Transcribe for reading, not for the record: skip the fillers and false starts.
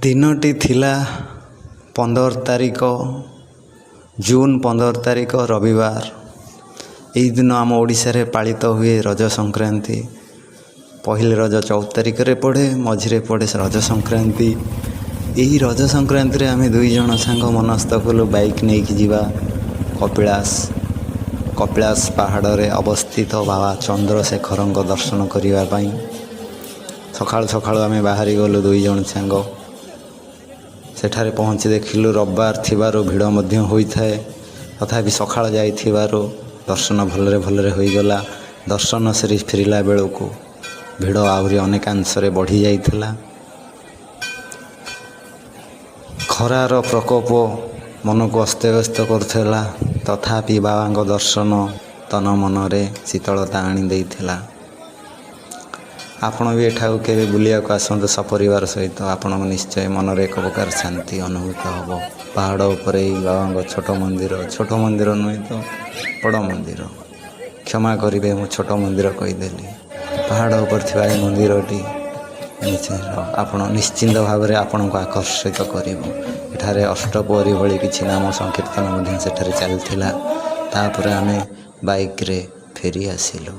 ଦିନଟି ଥିଲା 15 ତାରିଖ ଜୁନ୍ 15 ତାରିଖ ରବିବାର। ଏହି ଦିନ ଆମ ଓଡ଼ିଶାରେ ପାଳିତ ହୁଏ ରଜ ସଂକ୍ରାନ୍ତି। ପହିଲି ରଜ 14 ତାରିଖରେ ପଡ଼େ, ମଝିରେ ପଡ଼େ ରଜ ସଂକ୍ରାନ୍ତି। ଏହି ରଜ ସଂକ୍ରାନ୍ତିରେ ଆମେ 2 ଜଣ ସାଙ୍ଗ ମନସ୍ଥ କଲୁ ବାଇକ୍ ନେଇକି ଯିବା କପିଳାସ ପାହାଡ଼ରେ ଅବସ୍ଥିତ ବାବା ଚନ୍ଦ୍ରଶେଖରଙ୍କ ଦର୍ଶନ କରିବା ପାଇଁ। ସକାଳୁ ସକାଳୁ ଆମେ ବାହାରି ଗଲୁ 2 ଜଣ ସାଙ୍ଗ। ସେଠାରେ ପହଞ୍ଚି ଦେଖିଲୁ ରବିବାର ଥିବାରୁ ଭିଡ଼ ମଧ୍ୟ ହୋଇଥାଏ। ତଥାପି ସକାଳ ଯାଇଥିବାରୁ ଦର୍ଶନ ଭଲରେ ହୋଇଗଲା। ଦର୍ଶନ ସାରି ଫେରିଲା ବେଳକୁ ଭିଡ଼ ଆହୁରି ଅନେକାଂଶରେ ବଢ଼ିଯାଇଥିଲା। ଖରାର ପ୍ରକୋପ ମନକୁ ଅସ୍ତବ୍ୟସ୍ତ କରୁଥିଲା, ତଥାପି ବାବାଙ୍କ ଦର୍ଶନ ତନ ମନରେ ଶୀତଳତା ଆଣିଦେଇଥିଲା। ଆପଣ ବି ଏଠାକୁ କେବେ ବୁଲିବାକୁ ଆସନ୍ତୁ ସପରିବାର ସହିତ। ଆପଣଙ୍କ ନିଶ୍ଚୟ ମନରେ ଏକ ପ୍ରକାର ଶାନ୍ତି ଅନୁଭୂତ ହେବ। ପାହାଡ଼ ଉପରେ ଏହି ବାବାଙ୍କ ଛୋଟ ମନ୍ଦିର ନୁହେଁ ତ ବଡ଼ ମନ୍ଦିର। କ୍ଷମା କରିବେ, ମୁଁ ଛୋଟ ମନ୍ଦିର କହିଦେଲି। ପାହାଡ଼ ଉପରେ ଥିବା ଏହି ମନ୍ଦିରଟି ଆପଣ ନିଶ୍ଚିନ୍ତ ଭାବରେ ଆପଣଙ୍କୁ ଆକର୍ଷିତ କରିବ। ଏଠାରେ ଅଷ୍ଟପ୍ରହରୀ ଭଳି କିଛି ନାମ ସଂକୀର୍ତ୍ତନ ମଧ୍ୟ ସେଠାରେ ଚାଲିଥିଲା। ତାପରେ ଆମେ ବାଇକ୍ରେ ଫେରି ଆସିଲୁ।